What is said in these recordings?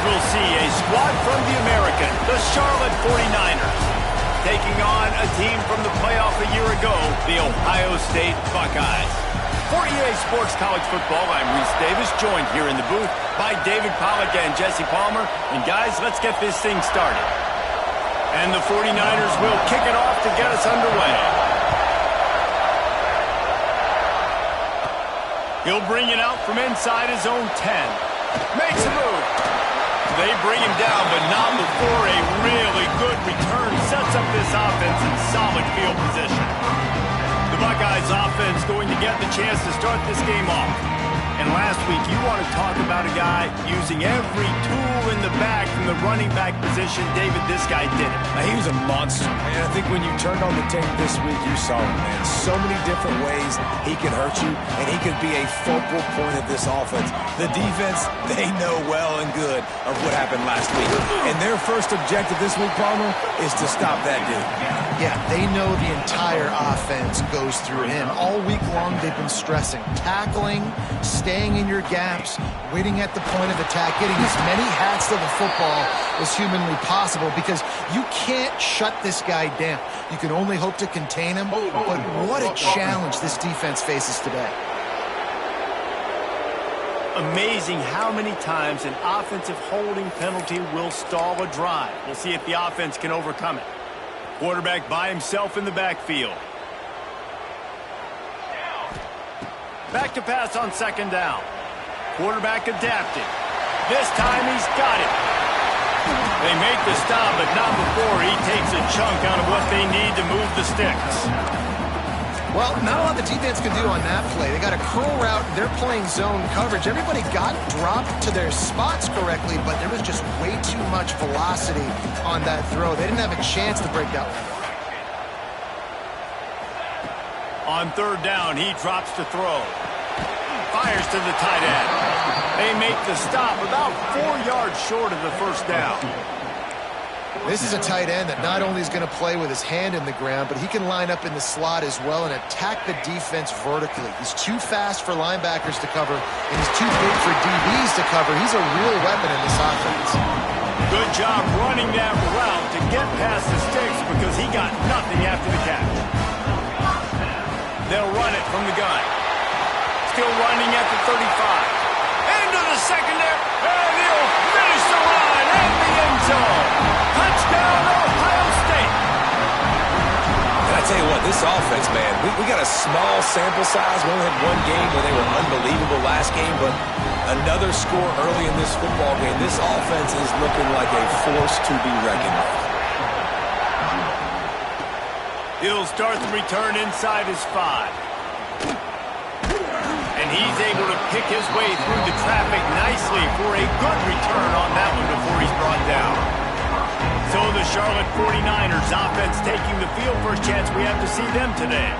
we'll see a squad from the American, the Charlotte 49ers, taking on a team from the playoff a year ago, the Ohio State Buckeyes. For EA Sports College Football, I'm Reese Davis, joined here in the booth by David Pollack and Jesse Palmer. And guys, let's get this thing started. And the 49ers will kick it off to get us underway. He'll bring it out from inside his own 10. Makes a move. They bring him down, but not before a really good return sets up this offense in solid field position. The Buckeyes offense going to get the chance to start this game off. And last week, you want to talk about a guy using every tool in the bag from the running back position. David, this guy did it. He was a monster. And I think when you turned on the tape this week, you saw him, man. So many different ways he can hurt you, and he could be a focal point of this offense. The defense, they know well and good of what happened last week. And their first objective this week, Palmer, is to stop that dude. Yeah, they know the entire offense goes through him. All week long, they've been stressing, tackling, staying in your gaps, waiting at the point of attack, getting as many hats to the football as humanly possible, because you can't shut this guy down. You can only hope to contain him, but what a challenge this defense faces today. Amazing how many times an offensive holding penalty will stall a drive. We'll see if the offense can overcome it. Quarterback by himself in the backfield. Back to pass on second down. Quarterback adapting. This time he's got it. They make the stop, but not before he takes a chunk out of what they need to move the sticks. Well, not a lot the defense can do on that play. They got a curl route. They're playing zone coverage. Everybody got dropped to their spots correctly, but there was just way too much velocity on that throw. They didn't have a chance to break that one. On third down, he drops to throw. Fires to the tight end. They make the stop about 4 yards short of the first down. This is a tight end that not only is going to play with his hand in the ground, but he can line up in the slot as well and attack the defense vertically. He's too fast for linebackers to cover, and he's too big for DBs to cover. He's a real weapon in this offense. Good job running that route to get past the sticks because he got nothing after the catch. They'll run it from the gun. Still running at the 35. Into the secondary, and he'll finish the run in the end zone. Touchdown, Ohio State. And I tell you what, this offense, man, we got a small sample size. We only had one game where they were unbelievable last game, but another score early in this football game. This offense is looking like a force to be reckoned with. He'll start the return inside his 5. And he's able to pick his way through the traffic nicely for a good return on that one before he's brought down. So the Charlotte 49ers offense taking the field. First chance we have to see them today.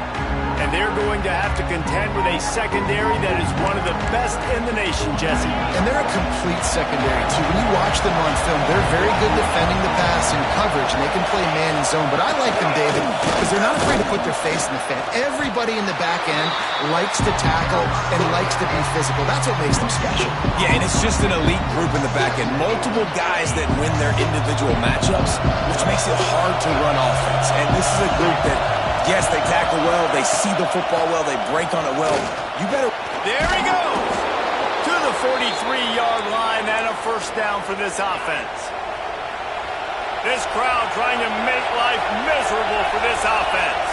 And they're going to have to contend with a secondary that is one of the best in the nation, Jesse. And they're a complete secondary, too. When you watch them on film, they're very good defending the pass and coverage, and they can play man and zone. But I like them, David, because they're not afraid to put their face in the fan. Everybody in the back end likes to tackle and likes to be physical. That's what makes them special. Yeah, and it's just an elite group in the back end. Multiple guys that win their individual matchups, which makes it hard to run offense. And this is a group that, yes, they tackle well, they see the football well, they break on it well. You better... There he goes! To the 43-yard line and a first down for this offense. This crowd trying to make life miserable for this offense.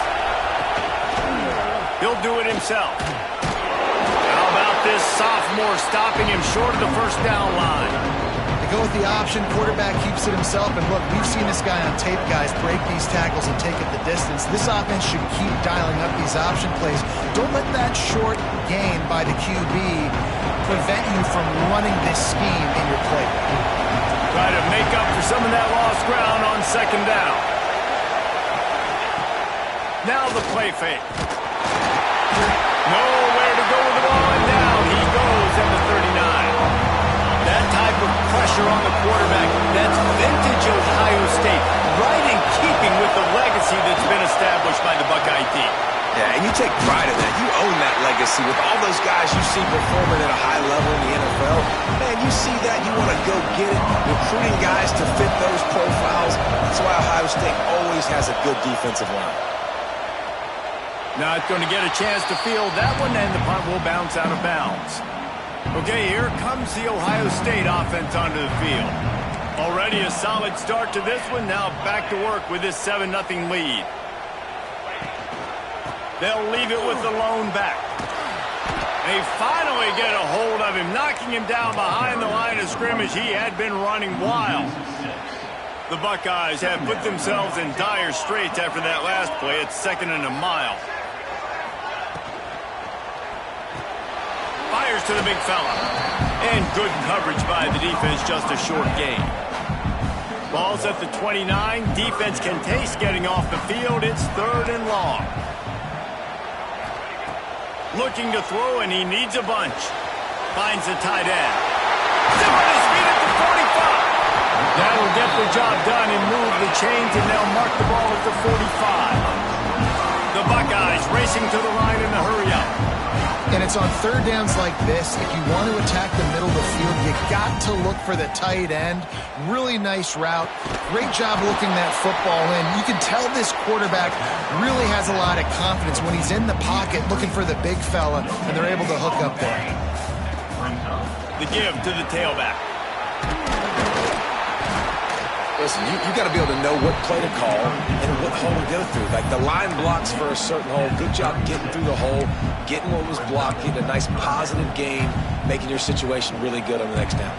He'll do it himself. How about this sophomore stopping him short of the first down line? They go with the option. Quarterback keeps it himself. And look, we've seen this guy on tape, guys, break these tackles and take it the distance. This offense should keep dialing up these option plays. Don't let that short gain by the QB prevent you from running this scheme in your play. Try to make up for some of that lost ground on second down. Now the play fake. Nowhere to go with the ball, and down he goes at the 39. That type of pressure on the quarterback, that's vintage Ohio State, right in keeping with the legacy that's been established by the Buckeye team. Yeah, and you take pride in that. You own that legacy. With all those guys you see performing at a high level in the NFL, man, you see that, you want to go get it. Recruiting guys to fit those profiles. That's why Ohio State always has a good defensive line. Not going to get a chance to field that one, and the punt will bounce out of bounds. Okay, here comes the Ohio State offense onto the field. Already a solid start to this one. Now back to work with this 7-0 lead. They'll leave it with the lone back. They finally get a hold of him, knocking him down behind the line of scrimmage. He had been running wild. The Buckeyes have put themselves in dire straits after that last play. It's 2nd and a mile. Fires to the big fella. And good coverage by the defense, just a short gain. Ball's at the 29. Defense can taste getting off the field. It's 3rd and long. Looking to throw, and he needs a bunch. Finds the tight end. Zipping his feet at the 45. That'll get the job done and move the chains, and they'll mark the ball at the 45. The Buckeyes racing to the line in the hurry-up. And it's on 3rd downs like this. If you want to attack the middle of the field, you got to look for the tight end. Really nice route. Great job looking that football in. You can tell this quarterback really has a lot of confidence when he's in the pocket looking for the big fella, and they're able to hook up there. The give to the tailback. Listen, you got to be able to know what play to call and what hole to go through. Like the line blocks for a certain hole. Good job getting through the hole, getting what was blocked, getting a nice positive gain, making your situation really good on the next down.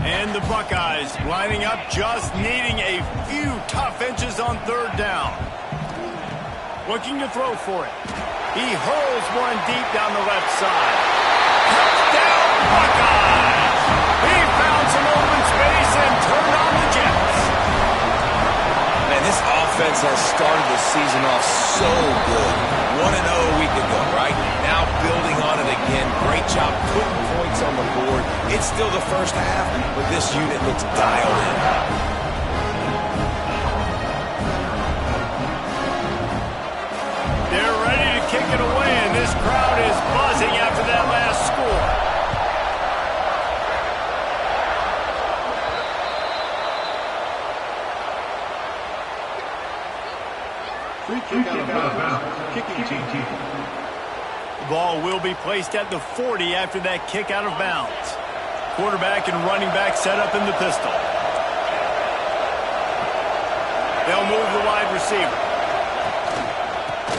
And the Buckeyes lining up, just needing a few tough inches on 3rd down. Looking to throw for it. He hurls one deep down the left side. Touchdown, Buckeyes! He found some open space and turned on the Jets. Man, this offense has started the season off so good. 1-0 a week ago, right? Now building on it again. Great job putting points on the board. It's still the first half, but this unit looks dialed in. They're ready to kick it away, and this crowd is buzzing after that last score. Free kick out of bounds. Kicking team. The ball will be placed at the 40 after that kick out of bounds. Quarterback and running back set up in the pistol. They'll move the wide receiver.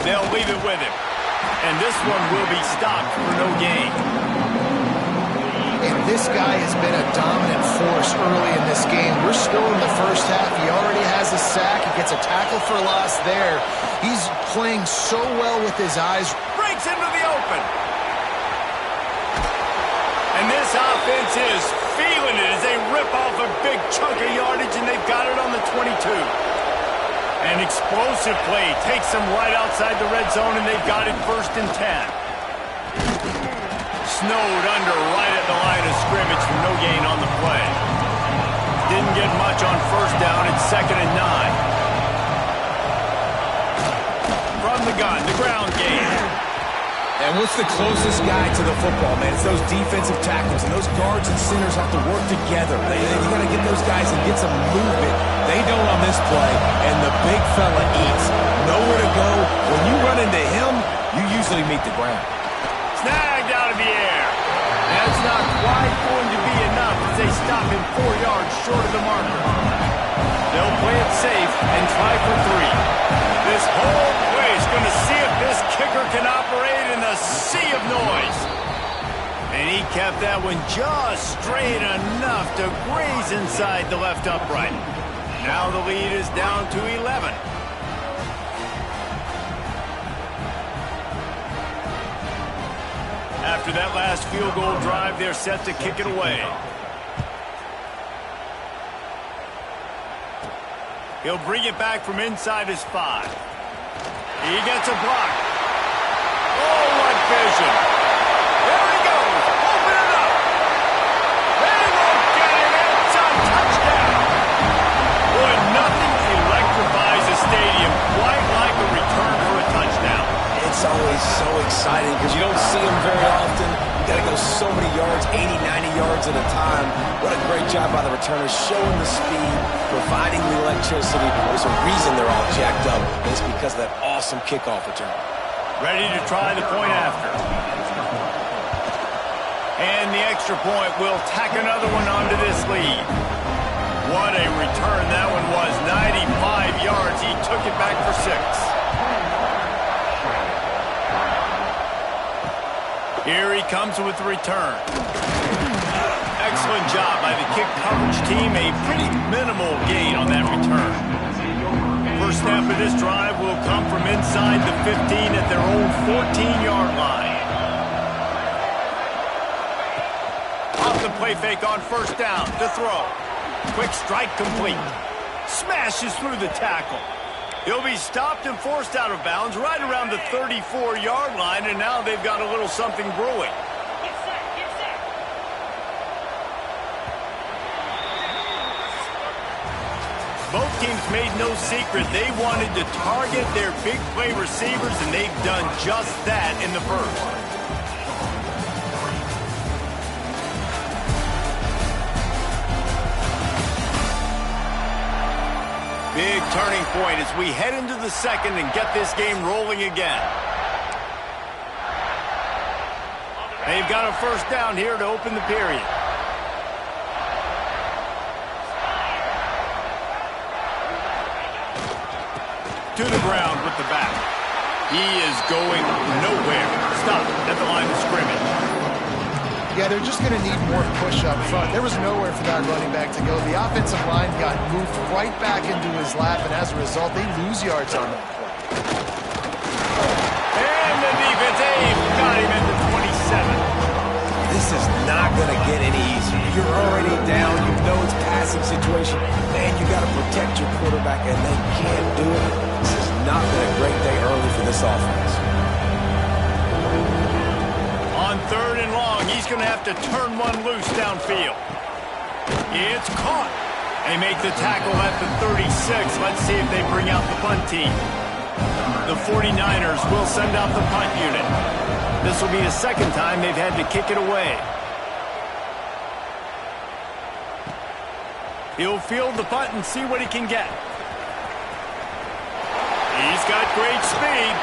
They'll leave it with him. And this one will be stopped for no gain. And this guy has been a dominant force early in this game. We're still in the first half. He already has a sack. He gets a tackle for loss there. He's playing so well with his eyes. Breaks into the open. And this offense is feeling it as they rip off a big chunk of yardage, and they've got it on the 22. An explosive play takes them right outside the red zone, and they've got it 1st and 10. Snowed under right at the line of scrimmage for no gain on the play. Didn't get much on 1st down. It's 2nd and 9. From the gun, the ground game. And what's the closest guy to the football, man? It's those defensive tackles, and those guards and centers have to work together. You got to get those guys and get some movement. They don't on this play, and the big fella eats. Nowhere to go. When you run into him, you usually meet the ground. Snagged out of the air. That's not quite going to be enough as they stop him 4 yards short of the marker. They'll play it safe and try for 3. This whole play is going to see if this kicker can operate in the sea of noise. And he kept that one just straight enough to graze inside the left upright. Now the lead is down to 11. After that last field goal drive, they're set to kick it away. He'll bring it back from inside his 5. He gets a block. Oh, what vision. There he goes. Open it up. They won't get it. It's a touchdown. Boy, nothing electrifies a stadium quite like a return for a touchdown. It's always yards at a time. What a great job by the returners, showing the speed, providing the electricity. There's a reason they're all jacked up, and it's because of that awesome kickoff return. Ready to try the point after. And the extra point will tack another one onto this lead. What a return that one was. 95 yards. He took it back for 6. Here he comes with the return. Excellent job by the kick coverage team. A pretty minimal gain on that return. First snap of this drive will come from inside the 15 at their own 14-yard line. Off the play fake on first down to throw. Quick strike complete. Smashes through the tackle. He'll be stopped and forced out of bounds right around the 34-yard line, and now they've got a little something brewing. Both teams made no secret they wanted to target their big play receivers, and they've done just that in the first. Big turning point as we head into the second and get this game rolling again. They've got a first down here to open the period. To the ground with the back. He is going nowhere. Stop at the line of scrimmage. Yeah, they're just going to need more push up front. There was nowhere for that running back to go. The offensive line got moved right back into his lap, and as a result, they lose yards on that play. And the defense, got him at the 27. This is not going to get any easier. You're already down. You know it's passing situation. Man, you got to protect your quarterback, and they can't do it. This has not been a great day early for this offense. On third and long, he's going to have to turn one loose downfield. It's caught. They make the tackle at the 36. Let's see if they bring out the punt team. The 49ers will send out the punt unit. This will be the second time they've had to kick it away. He'll field the punt and see what he can get. He's got great speed.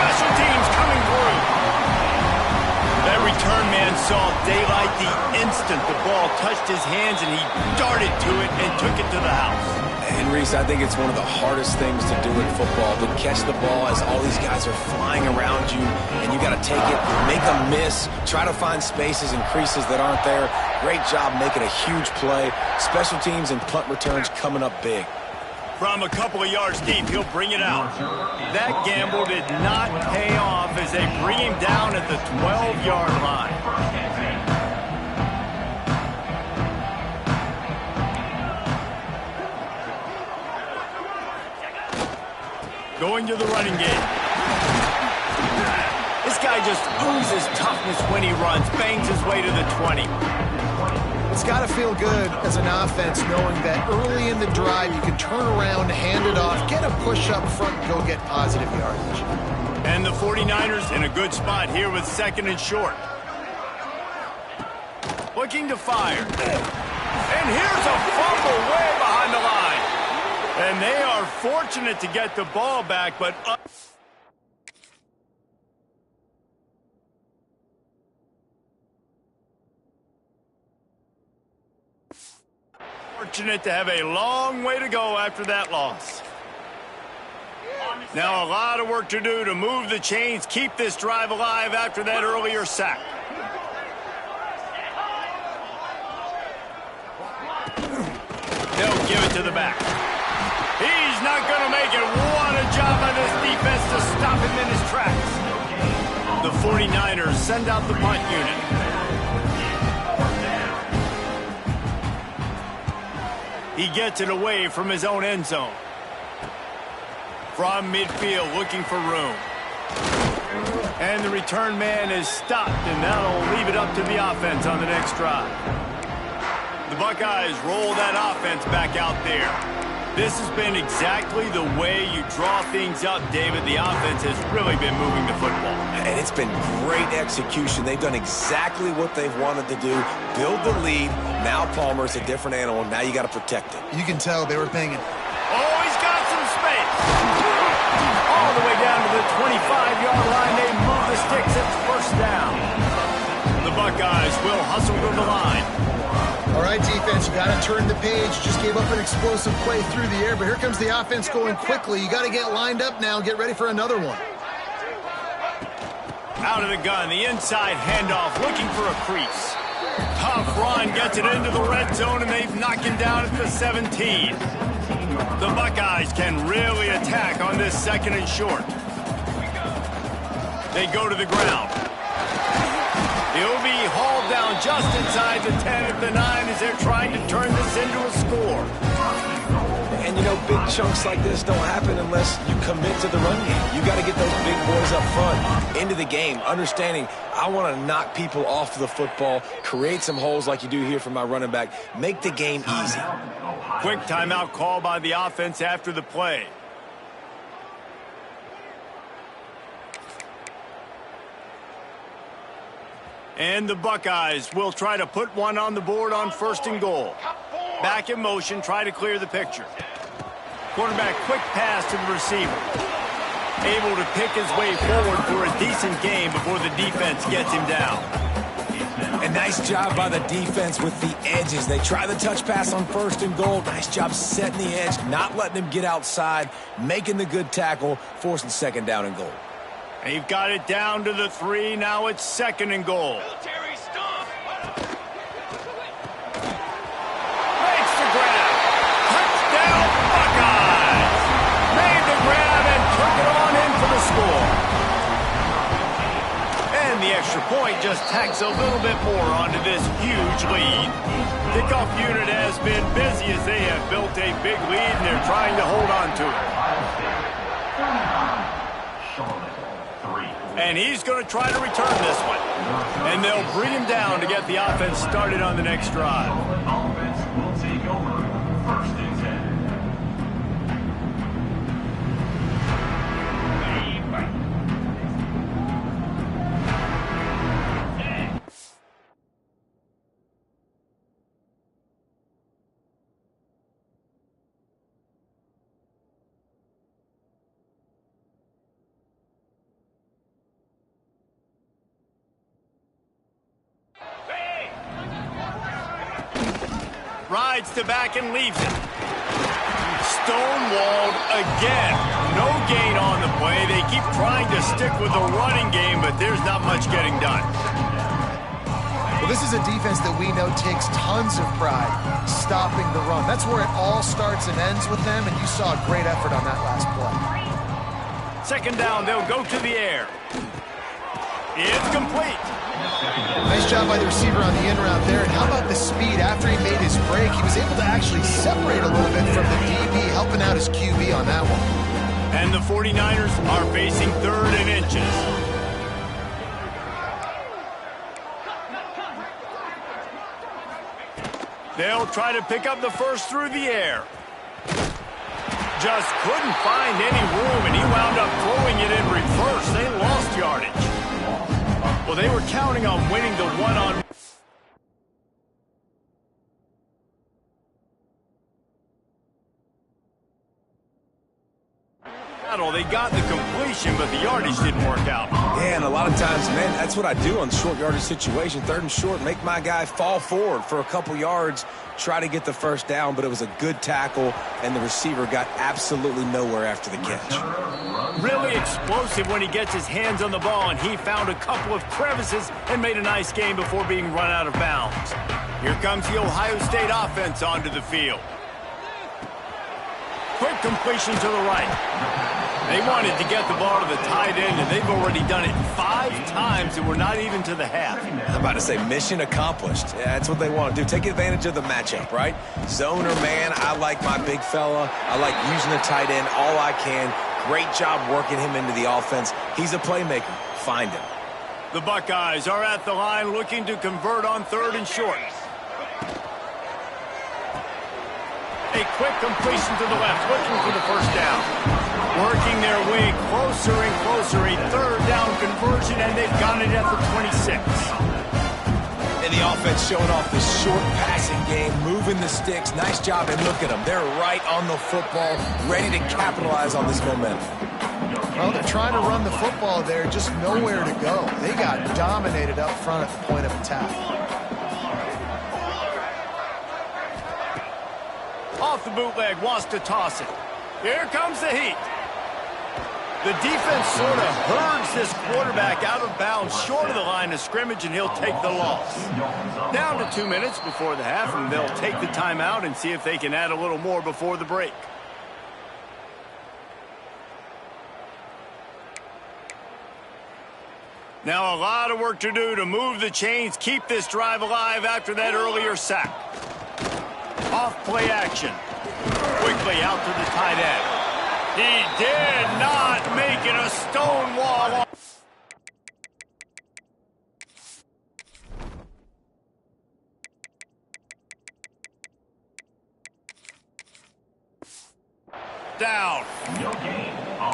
Special teams coming through. That return man saw daylight the instant the ball touched his hands, and he darted to it and took it to the house. And Reese, I think it's one of the hardest things to do in football, to catch the ball as all these guys are flying around you, and you got to take it, make a miss, try to find spaces and creases that aren't there. Great job making a huge play. Special teams and punt returns coming up big. From a couple of yards deep, he'll bring it out. That gamble did not pay off as they bring him down at the 12-yard line. Going to the running game. This guy just oozes toughness when he runs, bangs his way to the 20. It's got to feel good as an offense knowing that early in the drive you can turn around, hand it off, get a push up front, and go get positive yardage. And the 49ers in a good spot here with second and short. Looking to fire. And here's a fumble way behind the line. And they are fortunate to get the ball back, but... fortunate to have a long way to go after that loss. Now a lot of work to do to move the chains, keep this drive alive after that earlier sack. give it to the back. He's not going to make it. What a job by this defense to stop him in his tracks. The 49ers send out the punt unit. He gets it away from his own end zone. From midfield, looking for room. And the return man is stopped, and that'll leave it up to the offense on the next drive. The Buckeyes roll that offense back out there. This has been exactly the way you draw things up, David. The offense has really been moving the football. And it's been great execution. They've done exactly what they've wanted to do. Build the lead. Now Palmer's a different animal. Now you got to protect it. You can tell they were paying it. Oh, he's got some space. All the way down to the 25-yard line. They move the sticks. It's first down. The Buckeyes will hustle to the line. All right, defense, you got to turn the page. Just gave up an explosive play through the air, but here comes the offense going quickly. You got to get lined up now and get ready for another one. Out of the gun, the inside handoff, looking for a crease. Tough run, gets it into the red zone, and they've knocked him down at the 17. The Buckeyes can really attack on this second and short. They go to the ground. He'll be hauled down just inside the 10 at the 9 as they're trying to turn this into a score. And, you know, big chunks like this don't happen unless you commit to the run game. You got to get those big boys up front into the game, understanding I want to knock people off the football, create some holes like you do here for my running back, make the game easy. Quick timeout call by the offense after the play. And the Buckeyes will try to put one on the board on first and goal. Back in motion, try to clear the picture. Quarterback, quick pass to the receiver. Able to pick his way forward for a decent game before the defense gets him down. And nice job by the defense with the edges. They try the touch pass on first and goal. Nice job setting the edge, not letting him get outside, making the good tackle, forcing second down and goal. They've got it down to the 3. Now it's second and goal. Makes the grab. Touchdown, Buckeyes. Made the grab and took it on in for the score. And the extra point just tacks a little bit more onto this huge lead. Kickoff unit has been busy as they have built a big lead and they're trying to hold on to it. And he's going to try to return this one. And they'll bring him down to get the offense started on the next drive. Offense will take over first and 10. Rides to back and leaves it. Stonewalled again. No gain on the play. They keep trying to stick with the running game, but there's not much getting done. Well, this is a defense that we know takes tons of pride stopping the run. That's where it all starts and ends with them, and you saw a great effort on that last play. Second down, they'll go to the air. It's complete. Nice job by the receiver on the in route there. And how about the speed after he made his break? He was able to actually separate a little bit from the DB, helping out his QB on that one. And the 49ers are facing third and inches. They'll try to pick up the first through the air. Just couldn't find any room, and he wound up throwing it in reverse. They lost yardage. Well, they were counting on winning the one-on-one. They got the completion, but the yardage didn't work out. Yeah, and a lot of times, man, that's what I do on short yardage situation. Third and short, make my guy fall forward for a couple yards, try to get the first down, but it was a good tackle, and the receiver got absolutely nowhere after the catch. Really explosive when he gets his hands on the ball, and he found a couple of crevices and made a nice game before being run out of bounds. Here comes the Ohio State offense onto the field. quick completion to the right. They wanted to get the ball to the tight end, and they've already done it 5 times, and we're not even to the half. I'm about to say mission accomplished. Yeah, that's what they want to do. Take advantage of the matchup, right? Zone or man, I like my big fella. I like using the tight end all I can. Great job working him into the offense. He's a playmaker. Find him. The Buckeyes are at the line looking to convert on 3rd and short. A quick completion to the left, looking for the first down. Working their way closer and closer, a 3rd down conversion, and they've got it at the 26. And the offense showing off the short passing game, moving the sticks. Nice job, and look at them. They're right on the football, ready to capitalize on this momentum. Well, they're trying to run the football there, just nowhere to go. They got dominated up front at the point of attack. Off the bootleg, wants to toss it. Here comes the heat. The defense sort of herds this quarterback out of bounds short of the line of scrimmage, and he'll take the loss. Down to 2 minutes before the half, and they'll take the timeout and see if they can add a little more before the break. Now a lot of work to do to move the chains, keep this drive alive after that earlier sack. Off play action. Quickly out to the tight end. He did not make it a stone wall. Down.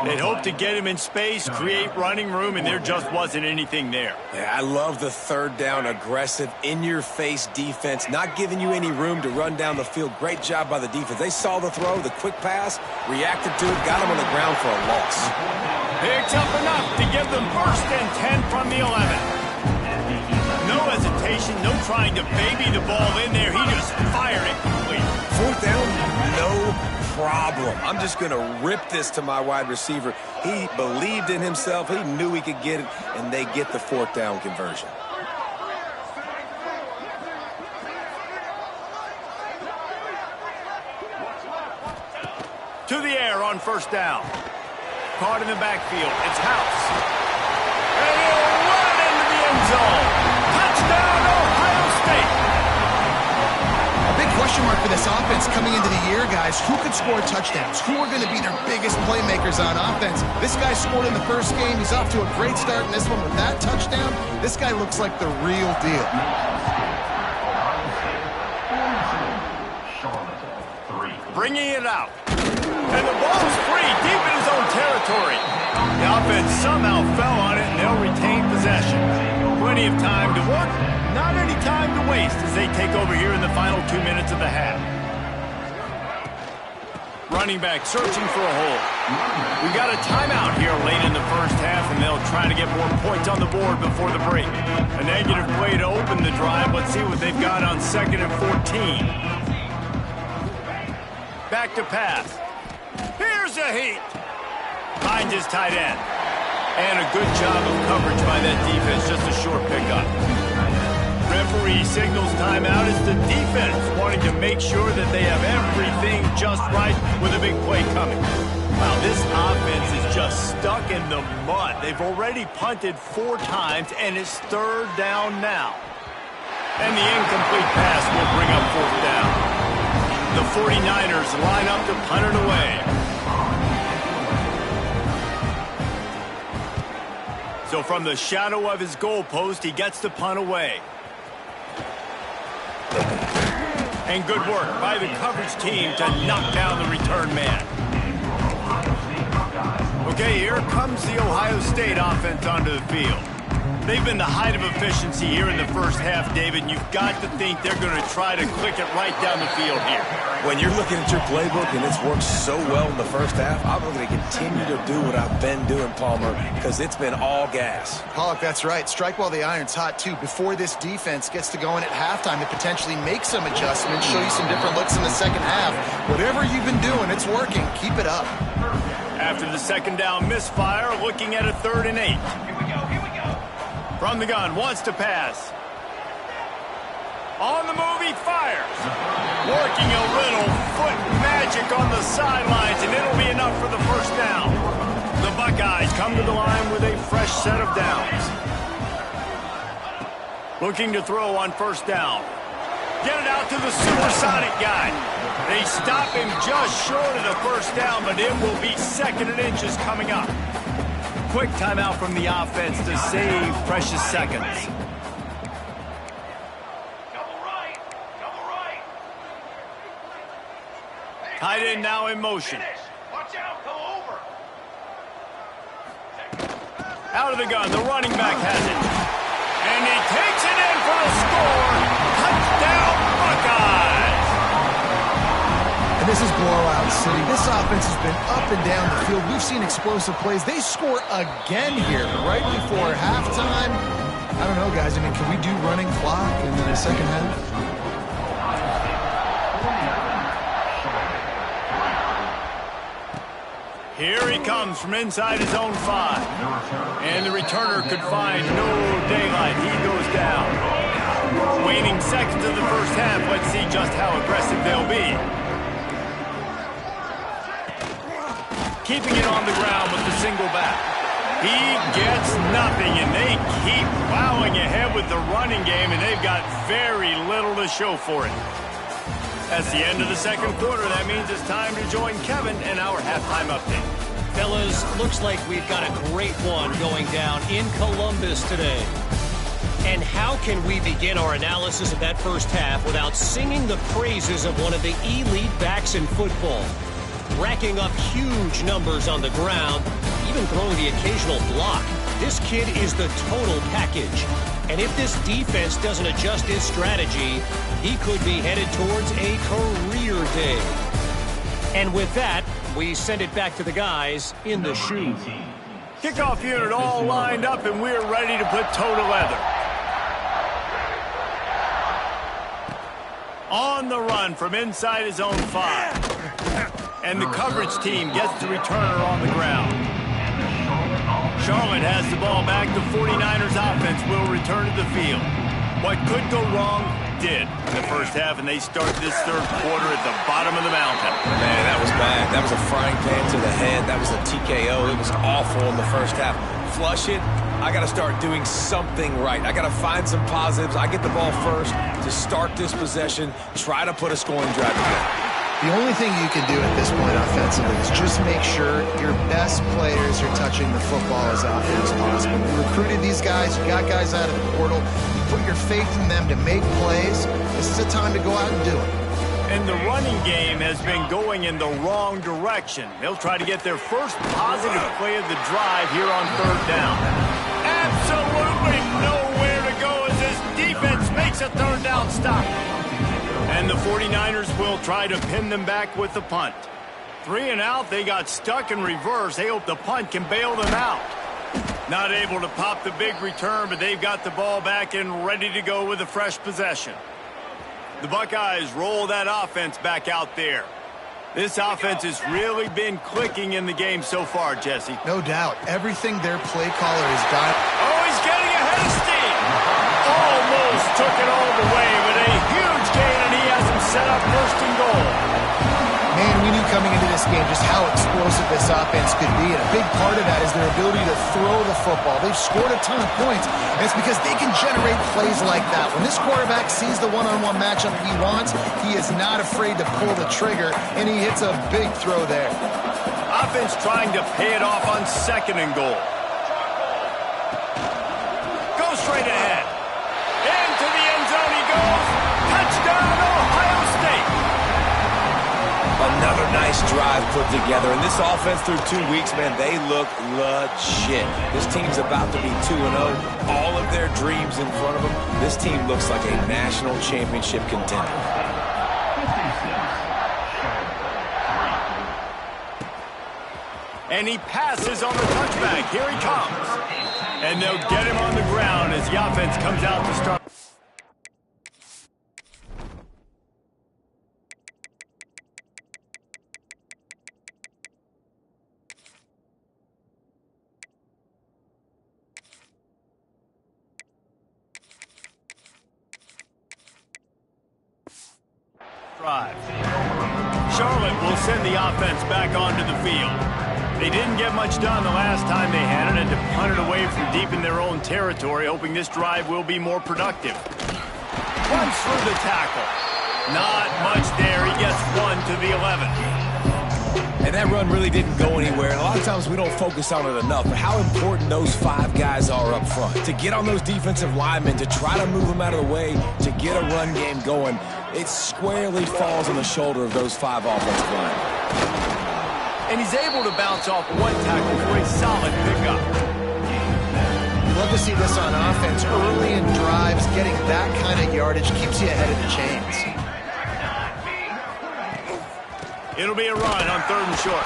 They'd hoped to get him in space, create running room, and there just wasn't anything there. Yeah, I love the 3rd down, aggressive, in-your-face defense, not giving you any room to run down the field. Great job by the defense. They saw the throw, the quick pass, reacted to it, got him on the ground for a loss. Picked up enough to give them 1st and 10 from the 11. No hesitation, no trying to baby the ball in there. He just fired it complete. 4th down, no problem. I'm just going to rip this to my wide receiver. He believed in himself. He knew he could get it, and they get the 4th down conversion. To the air on 1st down. Caught in the backfield. It's House. And he'll run into the end zone. Touchdown, Ohio State. A big question mark for this offense coming into the year, guys. Who could score touchdowns? Who are going to be their biggest playmakers on offense? This guy scored in the first game. He's off to a great start in this one with that touchdown. This guy looks like the real deal. Bringing it out. And the ball's free deep in his own territory. The offense somehow fell on it, and they'll retain possession. Plenty of time to work, not any time to waste as they take over here in the final 2 minutes of the half. Running back searching for a hole. We got a timeout here late in the first half, and they'll try to get more points on the board before the break. A negative play to open the drive. Let's see what they've got on 2nd and 14. Back to pass. Here's a heat. Finds his tight end. And a good job of coverage by that defense. Just a short pickup. Referee signals timeout as the defense wanting to make sure that they have everything just right with a big play coming. Wow, this offense is just stuck in the mud. They've already punted 4 times, and it's 3rd down now. And the incomplete pass will bring up 4th down. The 49ers line up to punt it away. So from the shadow of his goalpost, he gets the punt away. And good work by the coverage team to knock down the return man. Okay, here comes the Ohio State offense onto the field. They've been the height of efficiency here in the first half, David, and you've got to think they're going to try to click it right down the field here. When you're looking at your playbook and it's worked so well in the first half, I'm going to continue to do what I've been doing, Palmer, because it's been all gas. Pollock, that's right. Strike while the iron's hot, too. Before this defense gets to going at halftime to potentially make some adjustments, show you some different looks in the second half. Whatever you've been doing, it's working. Keep it up. After the 2nd down misfire, looking at a 3rd and 8. From the gun, wants to pass. On the move, he fires. Working a little foot magic magic on the sidelines, and it'll be enough for the first down. The Buckeyes come to the line with a fresh set of downs. Looking to throw on first down. Get it out to the supersonic guy. They stop him just short of the first down, but it will be 2nd and inches coming up. Quick timeout from the offense to save precious seconds. Tight end now in motion. Watch out, go over. Out of the gun, the running back has it. And he takes it in for the score. Touchdown, Buckeyes! And this is blowout city. This offense has been up and down the field. We've seen explosive plays. They score again here right before halftime. I don't know, guys. I mean, can we do running clock in the second half? Here he comes from inside his own 5. And the returner could find no daylight. He goes down. Waning seconds of the first half. Let's see just how aggressive they'll be. Keeping it on the ground with the single back. He gets nothing, and they keep plowing ahead with the running game, and they've got very little to show for it. That's the end of the second quarter. That means it's time to join Kevin and our halftime update. Fellas, looks like we've got a great one going down in Columbus today. And how can we begin our analysis of that first half without singing the praises of one of the elite backs in football? Racking up huge numbers on the ground, even throwing the occasional block. This kid is the total package. And if this defense doesn't adjust his strategy, he could be headed towards a career day. And with that, we send it back to the guys in the shoe. Kickoff unit all lined up, and we're ready to put toe to leather. On the run from inside his own 5. And the coverage team gets the returner on the ground. Charlotte has the ball back. The 49ers offense will return to the field. What could go wrong did in the first half, and they start this third quarter at the bottom of the mountain. Man, that was bad. That was a frying pan to the head. That was a TKO. It was awful in the first half. Flush it. I got to start doing something right. I got to find some positives. I get the ball first to start this possession, try to put a scoring drive together. The only thing you can do at this point offensively is just make sure your best players are touching the football as often as possible. You recruited these guys, you got guys out of the portal, you put your faith in them to make plays. This is a time to go out and do it. And the running game has been going in the wrong direction. They'll try to get their first positive play of the drive here on third down. Absolutely nowhere to go as this defense makes a third down stop. And the 49ers will try to pin them back with the punt. 3 and out, they got stuck in reverse. They hope the punt can bail them out. Not able to pop the big return, but they've got the ball back and ready to go with a fresh possession. The Buckeyes roll that offense back out there. This offense has really been clicking in the game so far, Jesse. No doubt. Everything their play caller has done. Oh, he's getting ahead of steam. Almost took it all the way with a huge gain, and he has him set up first and goal. Man, we knew coming into this game just how explosive this offense could be, and a big part of that is their ability to throw the football. They've scored a ton of points, and it's because they can generate plays like that. When this quarterback sees the one-on-one matchup he wants, he is not afraid to pull the trigger, and he hits a big throw there. Offense trying to pay it off on second and goal. Go straight ahead. Into the end zone he goes. Touchdown, Ohio State. Another nice drive put together. And this offense through 2 weeks, man, they look legit. This team's about to be 2-0. All of their dreams in front of them. This team looks like a national championship contender. And he passes on the touchback. Here he comes. And they'll get him on the ground as the offense comes out to start. Drive. Charlotte will send the offense back onto the field. They didn't get much done the last time they had it and to punt it away from deep in their own territory, hoping this drive will be more productive. Runs through the tackle. Not much there. He gets 1 to the 11. And that run really didn't go anywhere. And a lot of times we don't focus on it enough, but how important those 5 guys are up front. To get on those defensive linemen, to try to move them out of the way, to get a run game going, it squarely falls on the shoulder of those 5 offensive linemen. And he's able to bounce off 1 tackle for a solid pickup. Love to see this on offense. Early in drives, getting that kind of yardage keeps you ahead of the chains. It'll be a run on 3rd and short.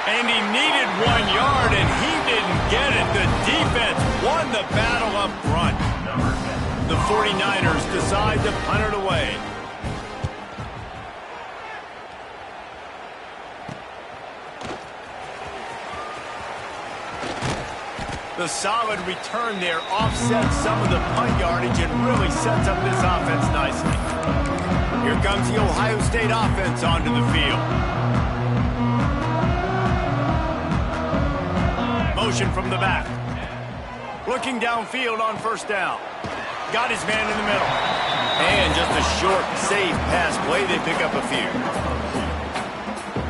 And he needed 1 yard, and he didn't get it. The defense won the battle up front. The 49ers decide to punt it away. The solid return there offsets some of the punt yardage and really sets up this offense nicely. Here comes the Ohio State offense onto the field. Motion from the back. Looking downfield on 1st down. Got his man in the middle. And just a short, safe pass play. They pick up a few.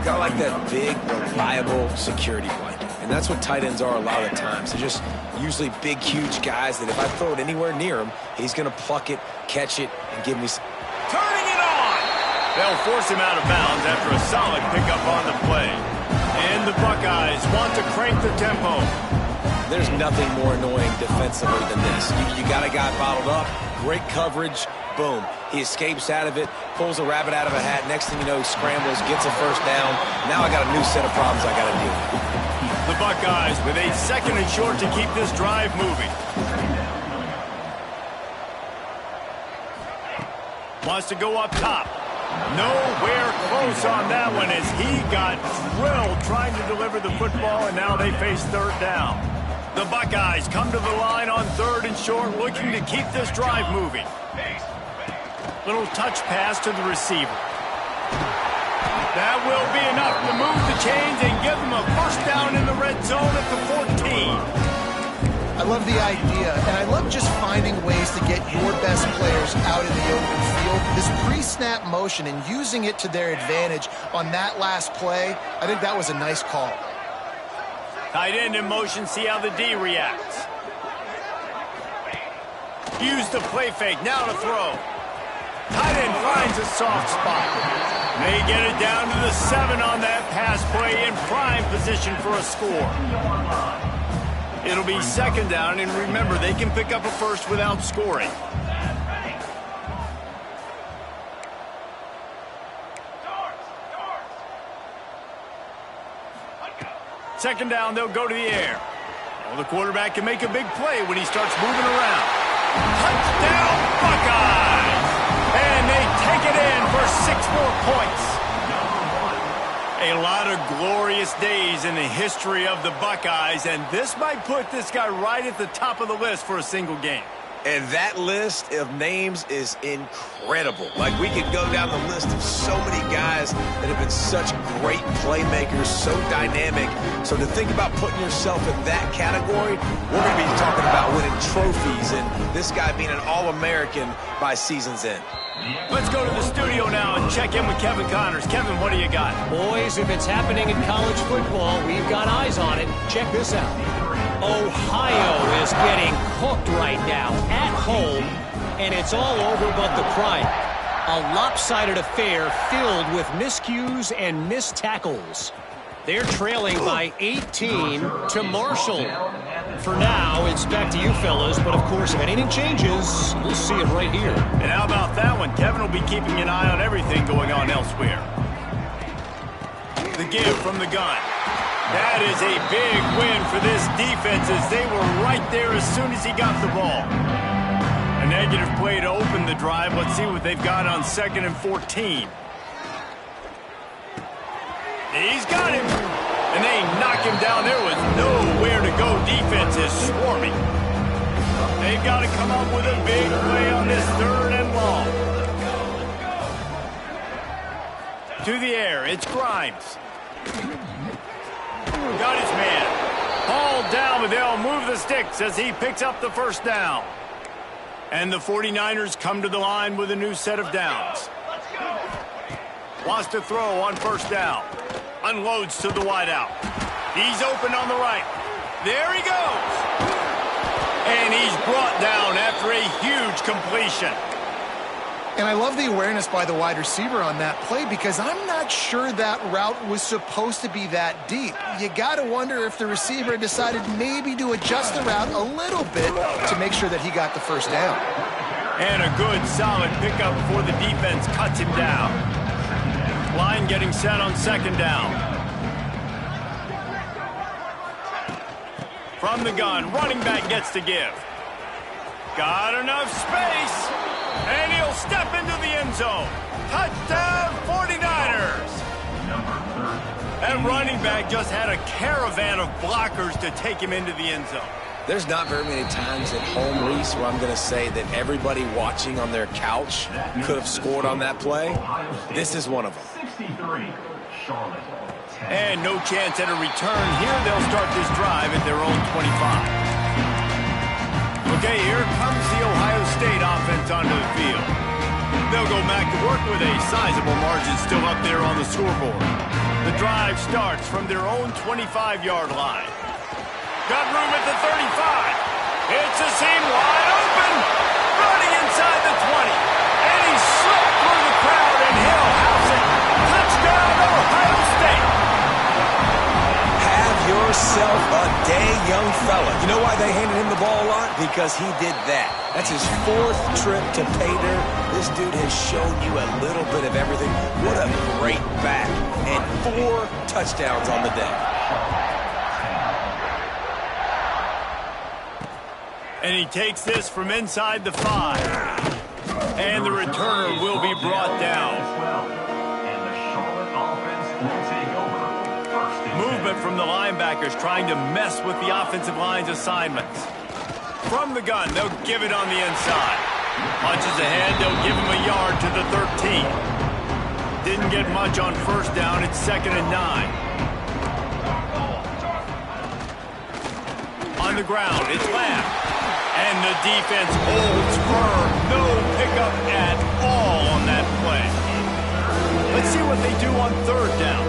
Got like that big, reliable security blanket. And that's what tight ends are a lot of the times. They're just usually big, huge guys that if I throw it anywhere near him, he's going to pluck it, catch it, and give me some. Turning it on! They'll force him out of bounds after a solid pickup on the play. And the Buckeyes want to crank the tempo. There's nothing more annoying defensively than this. You got a guy bottled up, great coverage, boom. He escapes out of it, pulls a rabbit out of a hat. Next thing you know, he scrambles, gets a 1st down. Now I got a new set of problems I got to deal with. The Buckeyes with a 2nd and short to keep this drive moving. Wants to go up top. Nowhere close on that one as he got drilled trying to deliver the football, and now they face 3rd down. The Buckeyes come to the line on 3rd and short, looking to keep this drive moving. Little touch pass to the receiver. That will be enough to move the chains and give them a 1st down in the red zone at the 14. I love the idea, and I love just finding ways to get your best players out in the open field. This pre-snap motion and using it to their advantage on that last play, I think that was a nice call. Tight end in motion, see how the D reacts. Use the play fake, now to throw. Tight end finds a soft spot. They get it down to the 7 on that pass play in prime position for a score. It'll be 2nd down, and remember, they can pick up a 1st without scoring. Second down, they'll go to the air. Well, the quarterback can make a big play when he starts moving around. Touchdown, Buckeyes! And they take it in for 6 more points. A lot of glorious days in the history of the Buckeyes, and this might put this guy right at the top of the list for a single game. And that list of names is incredible. Like, we could go down the list of so many guys that have been such great playmakers, so dynamic. So to think about putting yourself in that category, we're going to be talking about winning trophies and this guy being an All-American by season's end. Let's go to the studio now and check in with Kevin Connors. Kevin, what do you got? Boys, if it's happening in college football, we've got eyes on it. Check this out. Ohio is getting cooked right now at home, and it's all over but the pride. A lopsided affair filled with miscues and missed tackles. They're trailing by 18 to Marshall. For now, it's back to you fellas, but of course, if anything changes, we'll see it right here. And how about that one? Kevin will be keeping an eye on everything going on elsewhere. The give from the gun. That is a big win for this defense as they were right there as soon as he got the ball. A negative play to open the drive. Let's see what they've got on 2nd and 14. He's got him. And they knock him down. There was nowhere to go. Defense is swarming. They've got to come up with a big play on this 3rd and long. To the air, it's Grimes. Got his man. Hauled down, but they'll move the sticks as he picks up the first down. And the 49ers come to the line with a new set of downs. Wants to throw on first down. Unloads to the wideout. He's open on the right. There he goes. And he's brought down after a huge completion. And I love the awareness by the wide receiver on that play because I'm not sure that route was supposed to be that deep. You got to wonder if the receiver decided maybe to adjust the route a little bit to make sure that he got the first down. And a good, solid pickup before the defense cuts him down. Line getting set on second down. From the gun, running back gets to give. Got enough space. And he'll step into the end zone. Touchdown, 49ers. That running back just had a caravan of blockers to take him into the end zone. There's not very many times at home, Reese, where I'm going to say that everybody watching on their couch could have scored on that play. This is one of them. And no chance at a return here. They'll start this drive at their own 25. Okay, here comes the Ohio State offense onto the field. They'll go back to work with a sizable margin still up there on the scoreboard. The drive starts from their own 25-yard line. Got room at the 35. It's a seam wide open. Running inside the 20. And he slipped through the crowd and he'll house it. Touchdown, Ohio State. Have yourself a day, young fella. You know why they handed him the ball a lot? Because he did that. That's his 4th trip to pay dirt. This dude has shown you a little bit of everything. What a great back. And 4 touchdowns on the day. And he takes this from inside the 5. And the returner will be brought down. Movement from the linebackers trying to mess with the offensive line's assignments. From the gun, they'll give it on the inside. Punches ahead, they'll give him a yard to the 13. Didn't get much on first down, it's 2nd and 9. On the ground, it's Lamb. And the defense holds firm. No pickup at all on that play. Let's see what they do on 3rd down.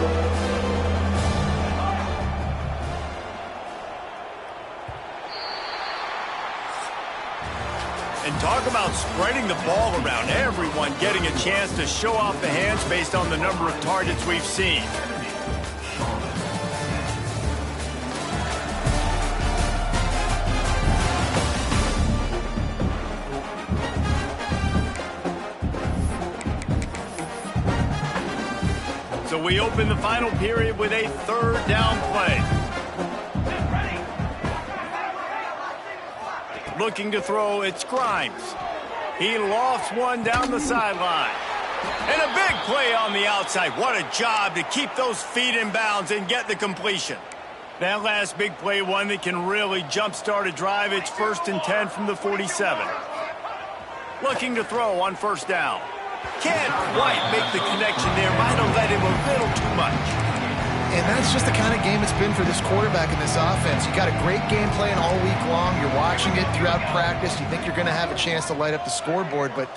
And talk about spreading the ball around. Everyone getting a chance to show off the hands based on the number of targets we've seen. So we open the final period with a 3rd down play. Looking to throw, it's Grimes. He lofts one down the sideline. And a big play on the outside. What a job to keep those feet in bounds and get the completion. That last big play, one that can really jumpstart a drive. It's 1st and 10 from the 47. Looking to throw on first down. Can't quite make the connection there. Might have let him a little too much. And that's just the kind of game it's been for this quarterback in this offense. You got a great game plan all week long. You're watching it throughout practice. You think you're going to have a chance to light up the scoreboard, but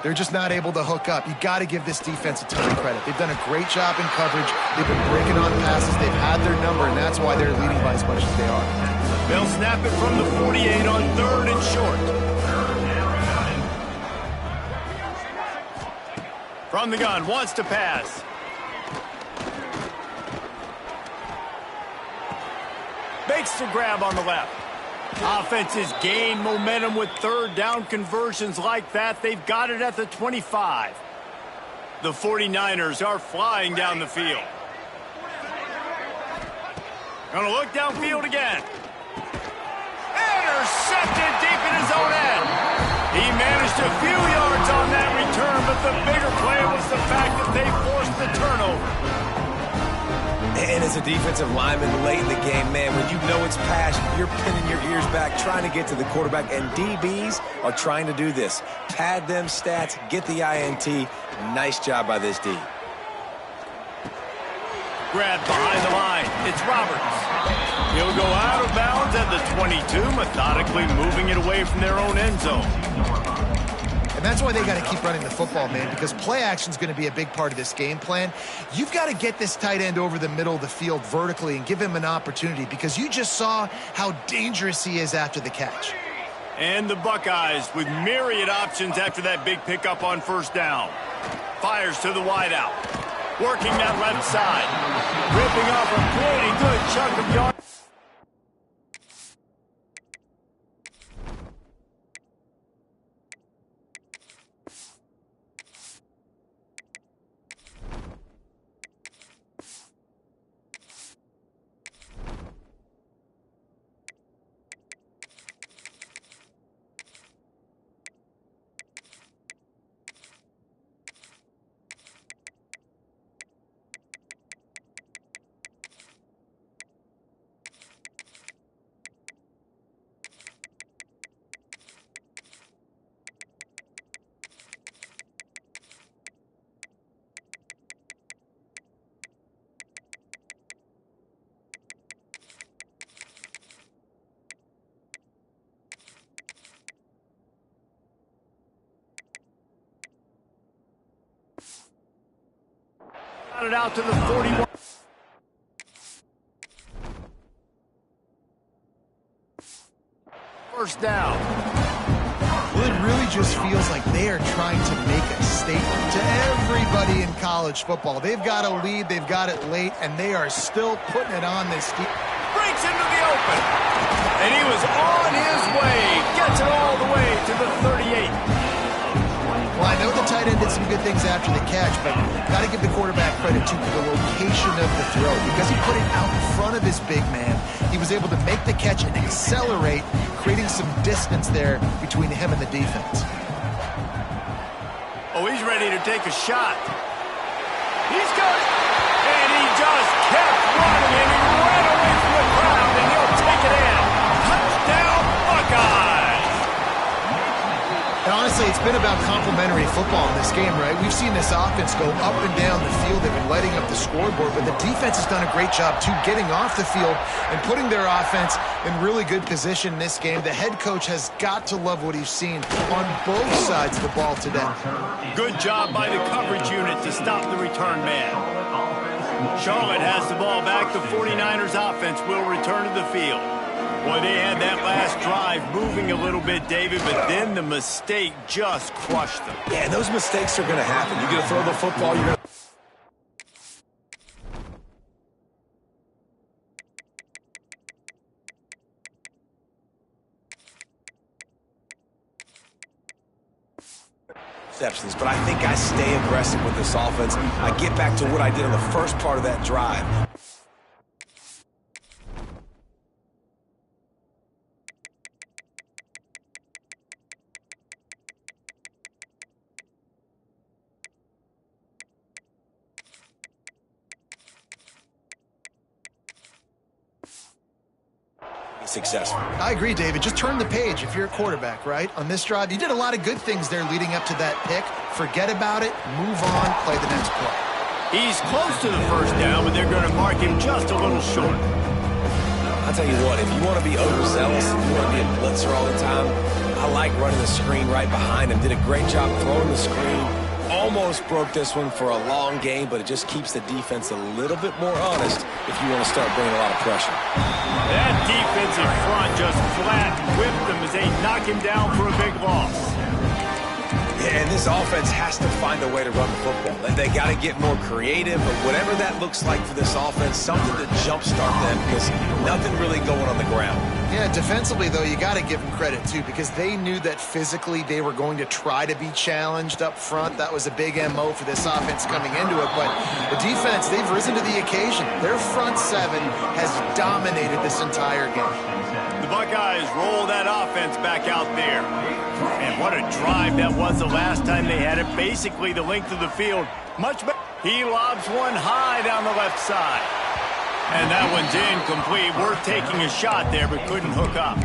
they're just not able to hook up. You got to give this defense a ton of credit. They've done a great job in coverage. They've been breaking on passes. They've had their number, and that's why they're leading by as much as they are. They'll snap it from the 48 on 3rd and short. From the gun, wants to pass. Makes the grab on the left. Offenses gain momentum with 3rd down conversions like that. They've got it at the 25. The 49ers are flying down the field. Gonna look downfield again. Intercepted deep in his own end. He managed a few yards on that return, but the bigger play was the fact that they forced the turnover. And as a defensive lineman late in the game, man, when you know it's pass, you're pinning your ears back, trying to get to the quarterback. And DBs are trying to do this. Pad them stats, get the INT. Nice job by this D. Grabbed behind the line. It's Roberts. He'll go out of bounds at the 22, methodically moving it away from their own end zone. And that's why they got to keep running the football, man, because play action is going to be a big part of this game plan. You've got to get this tight end over the middle of the field vertically and give him an opportunity, because you just saw how dangerous he is after the catch. And the Buckeyes with myriad options after that big pickup on first down. Fires to the wideout. Working that left side. Ripping off a pretty good chunk of yards. Got it out to the 41. First down. Well, it really just feels like they are trying to make a statement to everybody in college football. They've got a lead, they've got it late, and they are still putting it on this team. Breaks into the open. And he was on his way. Gets it all the way to the 38. Well, I know the tight end did some good things after the catch, but got to give the quarterback credit to the location of the throw. Because he put it out in front of his big man, he was able to make the catch and accelerate, creating some distance there between him and the defense. Oh, he's ready to take a shot. He's got it. And he just kept running, and he ran away from the crowd, and he'll take it in. Touchdown, Buckeyes! And honestly, it's been about complementary football in this game, right? We've seen this offense go up and down the field. They've been lighting up the scoreboard, but the defense has done a great job, too, getting off the field and putting their offense in really good position in this game. The head coach has got to love what he's seen on both sides of the ball today. Good job by the coverage unit to stop the return man. Charlotte has the ball back. The 49ers offense will return to the field. Boy, they had that last drive moving a little bit, David, but then the mistake just crushed them. Yeah, those mistakes are going to happen. You're going to throw the football, you're going to... But I think I stay aggressive with this offense. I get back to what I did on the first part of that drive. Successful. I agree, David. Just turn the page if you're a quarterback, right? On this drive, you did a lot of good things there leading up to that pick. Forget about it, move on, play the next play. He's close to the first down, but they're going to mark him just a little short. I'll tell you what, if you want to be overzealous, if you want to be a blitzer all the time, I like running the screen right behind him. Did a great job throwing the screen. Almost broke this one for a long game, but it just keeps the defense a little bit more honest if you want to start bringing a lot of pressure. That defensive front just flat whipped him as they knock him down for a big loss. Yeah, and this offense has to find a way to run the football. They got to get more creative, but whatever that looks like for this offense, something to jumpstart them, because nothing really going on the ground. Yeah, defensively, though, you got to give them credit, too, because they knew that physically they were going to try to be challenged up front. That was a big MO for this offense coming into it. But the defense, they've risen to the occasion. Their front seven has dominated this entire game. The Buckeyes roll that offense back out there. And what a drive that was the last time they had it. Basically the length of the field. Much better. He lobs one high down the left side. And that one's incomplete. Worth taking a shot there, but couldn't hook up.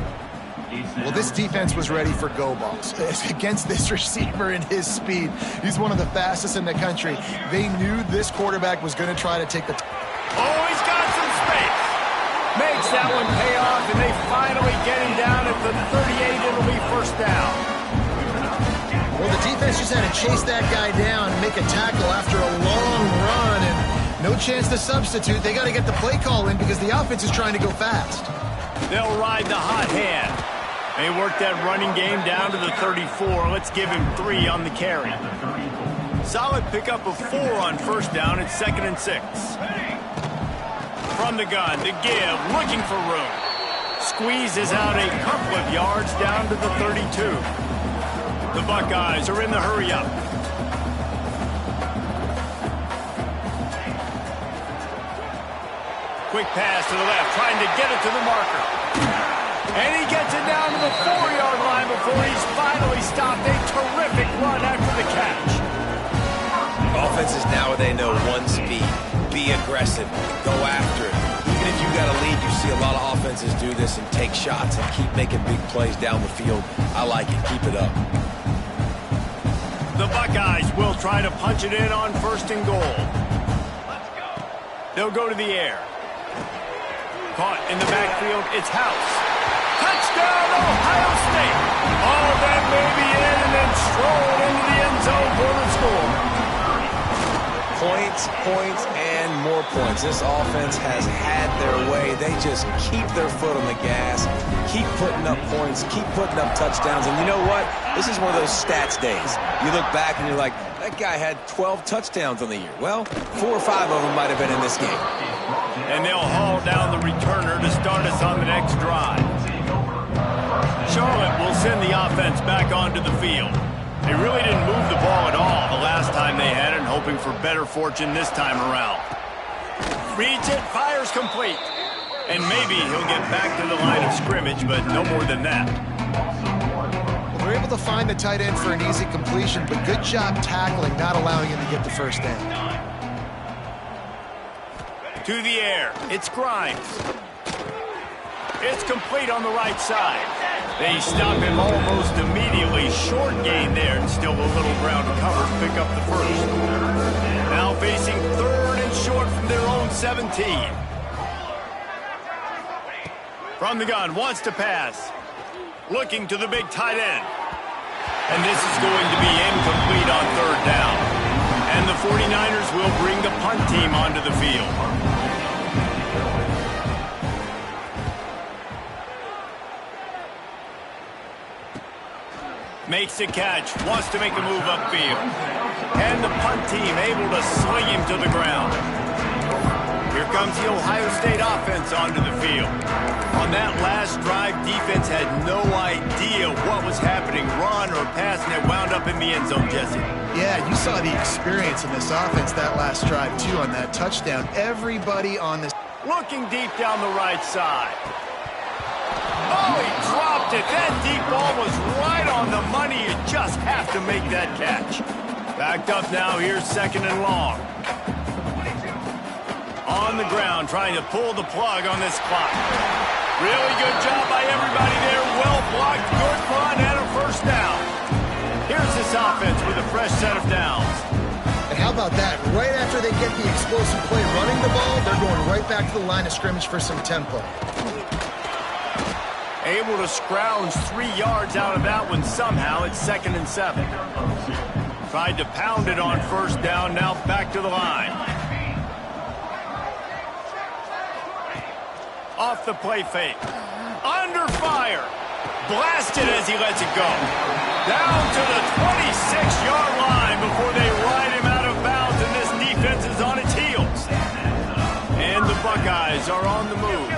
Well, this defense was ready for go balls against this receiver and his speed. He's one of the fastest in the country. They knew this quarterback was going to try to take the... Oh, he's got some space. Makes that one pay off, and they finally get him down at the 38. It'll be first down. Well, the defense just had to chase that guy down and make a tackle after a long run, and no chance to substitute. They got to get the play call in because the offense is trying to go fast. They'll ride the hot hand. They work that running game down to the 34. Let's give him 3 on the carry. Solid pickup of 4 on first down. It's 2nd and 6. From the gun to give, looking for room. Squeezes out a couple of yards down to the 32. The Buckeyes are in the hurry-up. Quick pass to the left, trying to get it to the marker. And he gets it down to the 4-yard line before he's finally stopped. A terrific run after the catch. Offenses now, they know one speed. Be aggressive. Go after it. Even if you got a lead, you see a lot of offenses do this and take shots and keep making big plays down the field. I like it. Keep it up. The Buckeyes will try to punch it in on 1st and goal. They'll go to the air. Caught in the backfield, it's House. Touchdown, Ohio State! Oh, that may be in, and then strolled into the end zone for the score. Points, points, and more points. This offense has had their way. They just keep their foot on the gas, keep putting up points, keep putting up touchdowns. And you know what? This is one of those stats days. You look back and you're like, that guy had 12 touchdowns on the year. Well, 4 or 5 of them might have been in this game. And they'll haul down the returner to start us on the next drive. Charlotte will send the offense back onto the field. They really didn't move the ball at all the last time they had it, and hoping for better fortune this time around. Reads it, fires complete. And maybe he'll get back to the line of scrimmage, but no more than that. Well, they're able to find the tight end for an easy completion, but good job tackling, not allowing him to get the first down. To the air, it's Grimes. It's complete on the right side. They stop him almost immediately. Short gain there, and still a little ground to cover to pick up the first. Now facing 3rd and short from their own 17. From the gun, wants to pass. Looking to the big tight end. And this is going to be incomplete on 3rd down. And the 49ers will bring the punt team onto the field. Makes the catch, wants to make a move upfield. And the punt team able to sling him to the ground. Here comes the Ohio State offense onto the field. On that last drive, defense had no idea what was happening, run or pass, and it wound up in the end zone, Jesse. Yeah, you saw the experience in this offense that last drive, too, on that touchdown. Everybody on this. Looking deep down the right side. Oh, he dropped it. That deep ball was right on the money. You just have to make that catch. Backed up now. Here's 2nd and long. On the ground, trying to pull the plug on this clock. Really good job by everybody there. Well blocked, good run, and a first down. Here's this offense with a fresh set of downs. And how about that? Right after they get the explosive play running the ball, they're going right back to the line of scrimmage for some tempo. Able to scrounge 3 yards out of that one somehow. It's 2nd and 7. Tried to pound it on first down, now back to the line. Off the play fake. Under fire. Blasted as he lets it go. Down to the 26-yard line before they ride him out of bounds, and this defense is on its heels. And the Buckeyes are on the move.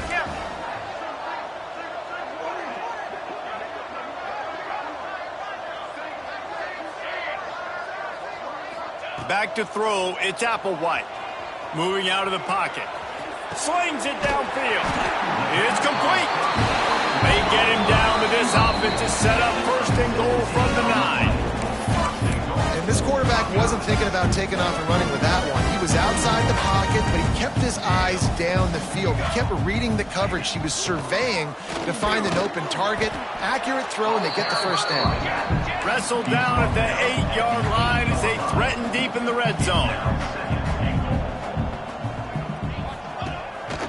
Back to throw, it's Applewhite. Moving out of the pocket. Slings it downfield. It's complete. They get him down, but this offense is set up 1st and goal from the 9. And this quarterback wasn't thinking about taking off and running with that one. He was outside the pocket, but he kept his eyes down the field. He kept reading the coverage. He was surveying to find an open target. Accurate throw, and they get the first down. Wrestled down at the 8-yard line as they threaten deep in the red zone.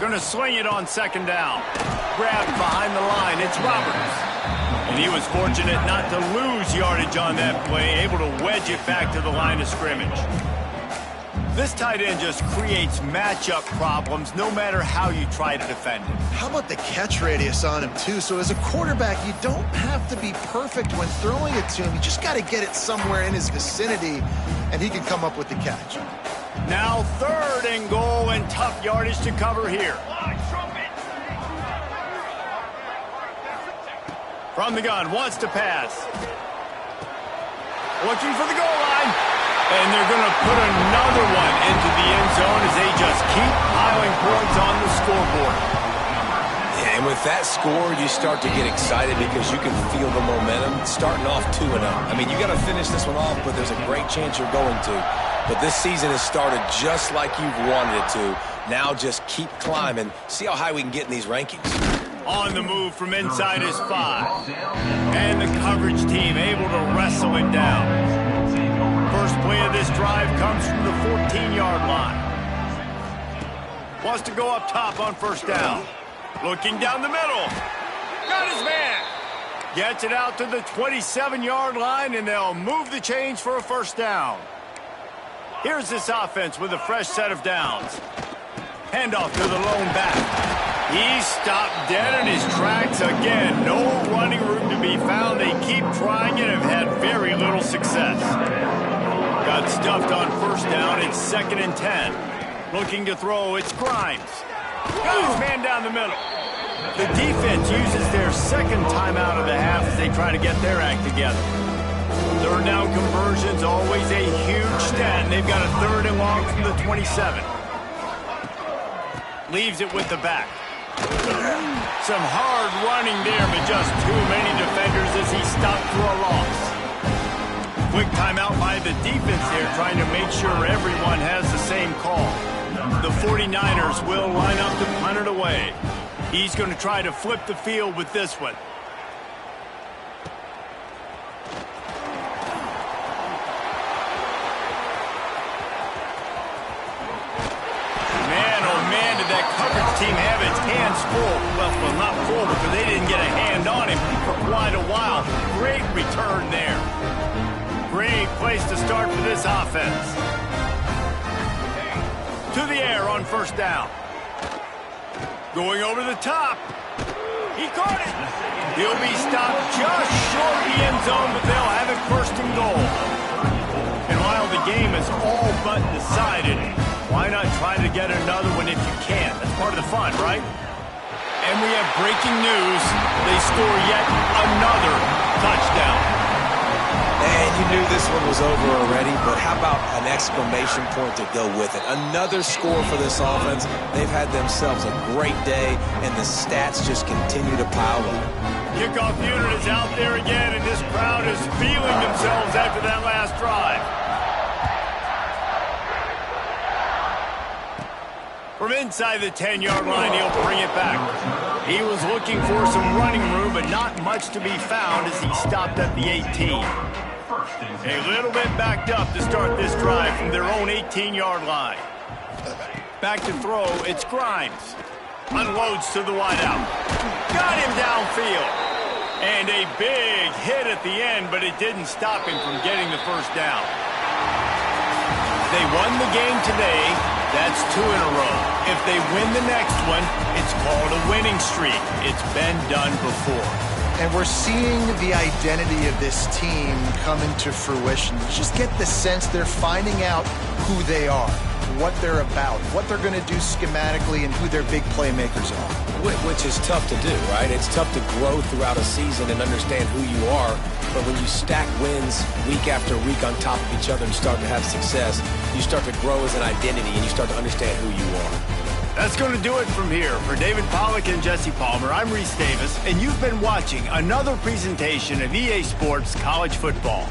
Going to sling it on second down. Grabbed behind the line. It's Roberts. And he was fortunate not to lose yardage on that play, able to wedge it back to the line of scrimmage. This tight end just creates matchup problems no matter how you try to defend him. How about the catch radius on him, too? So as a quarterback, you don't have to be perfect when throwing it to him. You just got to get it somewhere in his vicinity, and he can come up with the catch. Now 3rd and goal, and tough yardage to cover here. From the gun, wants to pass. Looking for the goal line. And they're going to put another one into the end zone as they just keep piling points on the scoreboard. Yeah, and with that score, you start to get excited because you can feel the momentum starting off 2-0. I mean, you got to finish this one off, but there's a great chance you're going to. But this season has started just like you've wanted it to. Now just keep climbing. See how high we can get in these rankings. On the move from inside his 5. And the coverage team able to wrestle him down. First play of this drive comes from the 14-yard line. Wants to go up top on first down. Looking down the middle. Got his man. Gets it out to the 27-yard line, and they'll move the chains for a first down. Here's this offense with a fresh set of downs. Handoff to the lone back. He's stopped dead in his tracks again. No running room to be found. They keep trying it and have had very little success. Got stuffed on first down. It's 2nd and 10. Looking to throw. It's Grimes. Got his man down the middle. The defense uses their second timeout of the half as they try to get their act together. 3rd down conversions, always a huge stat. And they've got a 3rd and long from the 27. Leaves it with the back. Some hard running there, but just too many defenders as he stopped for a loss. Quick timeout by the defense there, trying to make sure everyone has the same call. The 49ers will line up to punt it away. He's going to try to flip the field with this one. Team have its hands full. Well, not full because they didn't get a hand on him for quite a while. Great return there. Great place to start for this offense. To the air on first down. Going over the top. He caught it. He'll be stopped just short of the end zone, but they'll have it 1st and goal. And while the game is all but decided, why not try to get another one if you can? That's part of the fun, right? And we have breaking news. They score yet another touchdown. And you knew this one was over already, but how about an exclamation point to go with it? Another score for this offense. They've had themselves a great day, and the stats just continue to pile up. Kickoff unit is out there again, and this crowd is feeling themselves after that last drive. From inside the 10-yard line, he'll bring it back. He was looking for some running room, but not much to be found as he stopped at the 18. A little bit backed up to start this drive from their own 18-yard line. Back to throw, it's Grimes. Unloads to the wideout. Got him downfield. And a big hit at the end, but it didn't stop him from getting the first down. They won the game today. That's 2 in a row. If they win the next one, it's called a winning streak. It's been done before. And we're seeing the identity of this team come into fruition. You just get the sense they're finding out who they are, what they're about, what they're going to do schematically, and who their big playmakers are. Which is tough to do, right? It's tough to grow throughout a season and understand who you are. But when you stack wins week after week on top of each other and start to have success, you start to grow as an identity and you start to understand who you are. That's going to do it from here. For David Pollack and Jesse Palmer, I'm Reese Davis, and you've been watching another presentation of EA Sports College Football.